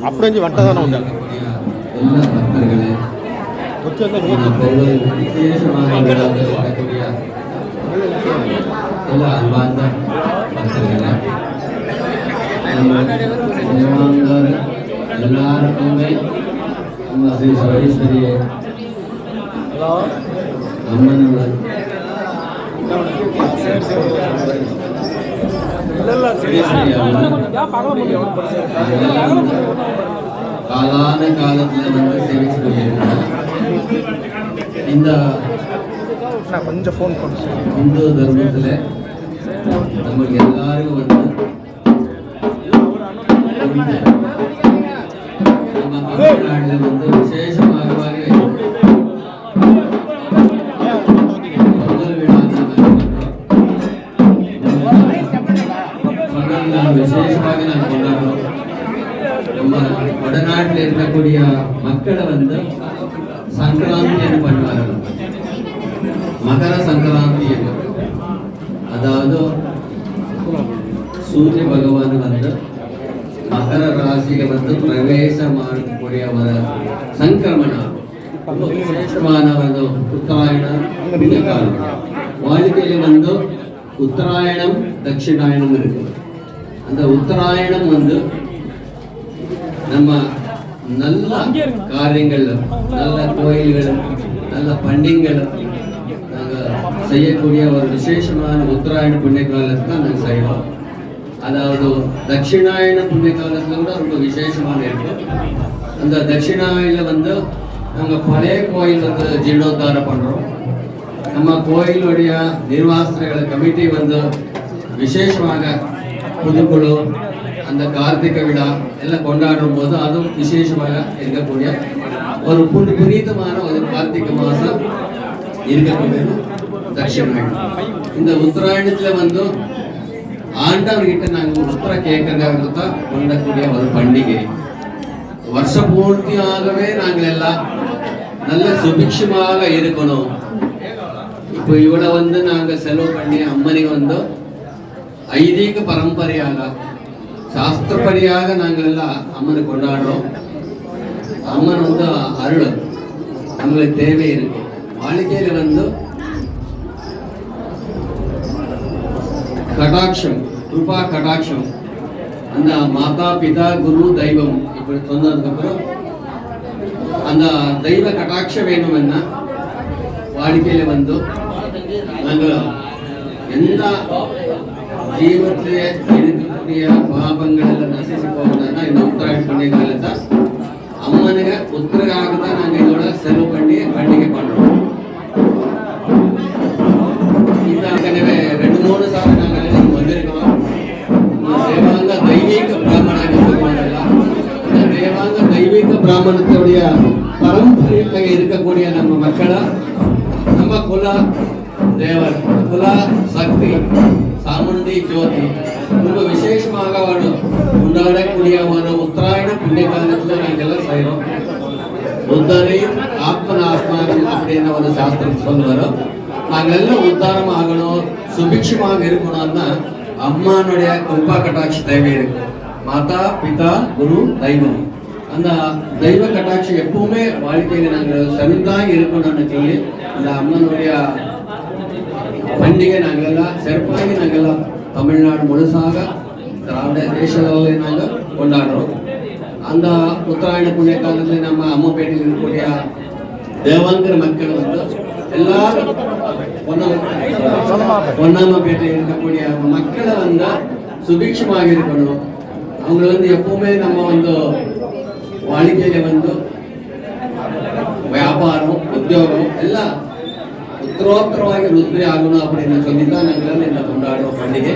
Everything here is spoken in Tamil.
అప్పుడే వంటదానం ఉండాలి எல்லாருக்குமே நம்ம ஸ்ரீ சர்வேஸ்வரி அம்மன் காலான காலத்துல வந்து சேவிச்சு கொண்டிருக்கிறார். இந்த கொஞ்சம் ஃபோன் இந்து தர்மத்துல நமக்கு எல்லாருக்கும் வந்து நம்ம தமிழ்நாடுல வந்து விசேஷமாகவே பொங்கல் விழா விசேஷமாக நான் கொண்டாடுறோம். நம்ம வடநாட்டில் இருக்கக்கூடிய மக்களை வந்து சங்கராந்தி பண்ணுவார்கள். மகர சங்கராந்தி அதாவது சூரிய பகவான் வந்து மகர ராசியில வந்து பிரவேசமாகக்கூடிய ஒரு சங்கிரமணம் விசேஷமான வந்து உத்தராயணம் புண்ணியகாலம். வாழ்க்கையில வந்து உத்தராயணம் தட்சிணாயணம் இருக்கு. அந்த உத்தராயணம் வந்து நம்ம நல்ல காரியங்கள், நல்ல கோயில்கள், நல்ல பண்டிகைகள் நாங்கள் செய்யக்கூடிய ஒரு விசேஷமான உத்தராயண புண்ணிய காலத்தை தான் நாங்கள் செய்வோம். அதாவது தட்சிணாயன புண்ணிய காலத்துல கூட ரொம்ப விசேஷமான இருக்கு. அந்த தட்சிணாயில வந்து நாங்கள் பழைய கோயில் வந்து ஜீர்ணோத்தாரம் பண்றோம். நம்ம கோயிலுடைய நிர்வாகஸ்தர்கள் கமிட்டி வந்து விசேஷமாக புதுக்குழு அந்த கார்த்திகை விழா எல்லாம் கொண்டாடும் போது அதுவும் விசேஷமாக இருக்கக்கூடிய ஒரு புனிதமான ஒரு கார்த்திகை மாசம் இருக்கக்கூடியது தட்சிணாயணம். இந்த உத்தராயணத்துல வந்து ஆண்டவர்கிட்ட நாங்கள் உத்தர கேட்கறதாக தான் கொண்டக்கூடிய ஒரு பண்டிகை. வருஷ பூர்த்தியாகவே நாங்கள் எல்லாம் நல்ல சுபிக்ஷமாக இருக்கணும். இப்போ இவ்வளவு வந்து நாங்க செலவு பண்ணி அம்மனுக்கு வந்து ஐதீக பரம்பரையாக சாஸ்திரப்படியாக நாங்கள் எல்லாம் அம்மனை கொண்டாடுறோம். அம்மன் வந்து அருள் நம்மளுக்கு தேவை இருக்கு. வாழ்க்கையில வந்து கடாட்சம், கிருபா கடாட்சம், அந்த மாதா பிதா குரு தெய்வம் இப்படி சொன்னதுக்கு அப்புறம் அந்த தெய்வ கடாட்சம் வேணும்னா வாழ்க்கையில வந்து நாங்கள் எந்த ஜீவத்திலே இருக்கக்கூடிய பாபங்கள் எல்லாம் நசிச்சு போகணும்னா இந்த உத்தராயண பண்டிகை காலத்தை அம்மனுக்கு உத்தரகாக தான் நாங்கள் இதோட செலவு பண்ணி பண்டிகை பண்றோம். இந்த ஏற்கனவே 2-3 சார் நாங்கள் எல்லாம் வந்திருக்கோம். தேவாங்க தெய்வீக பிராமணாக சொல்லுவாங்கல்ல, இந்த தேவாங்க தெய்வீக பிராமணத்துடைய பரம்பரையாக இருக்கக்கூடிய நம்ம மக்களை நம்ம குல தேவர், குல சக்தி, சாமுண்டி ஜோதி ரொம்ப விசேஷமாக கொண்டாடக்கூடிய ஒரு உத்தராயண புண்ணிய காலத்துல நாங்கள் எல்லாம் செய்யறோம். புத்தரை ஆத்மனாத்மானம் அப்படின்னு ஒரு சாஸ்திரம் சொல்லுவாரோ, நாங்கள் எல்லாம் உத்தாரம் ஆகணும், சுபிக்ஷமாக இருக்கணும்னா அம்மானுடைய கிருபா கட்டாட்சி தேவை இருக்கு. மாதா பிதா குரு தெய்வம், அந்த தெய்வ கட்டாட்சி எப்பவுமே வாழ்க்கையில நாங்கள் சரிதான் இருக்கணும்னு சொல்லி அந்த அம்மனுடைய பண்டிகை நாங்கள் எல்லாம் சிறப்பாக நாங்கள் எல்லாம் தமிழ்நாடு முழுசாக திராவிட தேச அளவில் நாங்கள் கொண்டாடுறோம். அந்த உத்தராயண புண்ணிய காலத்தில் நம்ம அம்மப்பேட்டையில் இருக்கக்கூடிய தேவாங்கிற மக்கள் வந்து எல்லாரும் பொன்னாமப்பேட்டையில் இருக்கக்கூடிய மக்களை வந்து சுபிக்ஷமாக இருக்கணும். அவங்க வந்து எப்பவுமே நம்ம வந்து வாழ்க்கையில வந்து வியாபாரம் உத்தியோகம் எல்லாம் உத்தரோத்தரವಾಗಿ ವೃದ್ಧಿ ಆಗೋಣ அப்படின்னு சொல்லி தான் நாங்கள் இந்த கொண்டாடுறோம் பண்டிகை.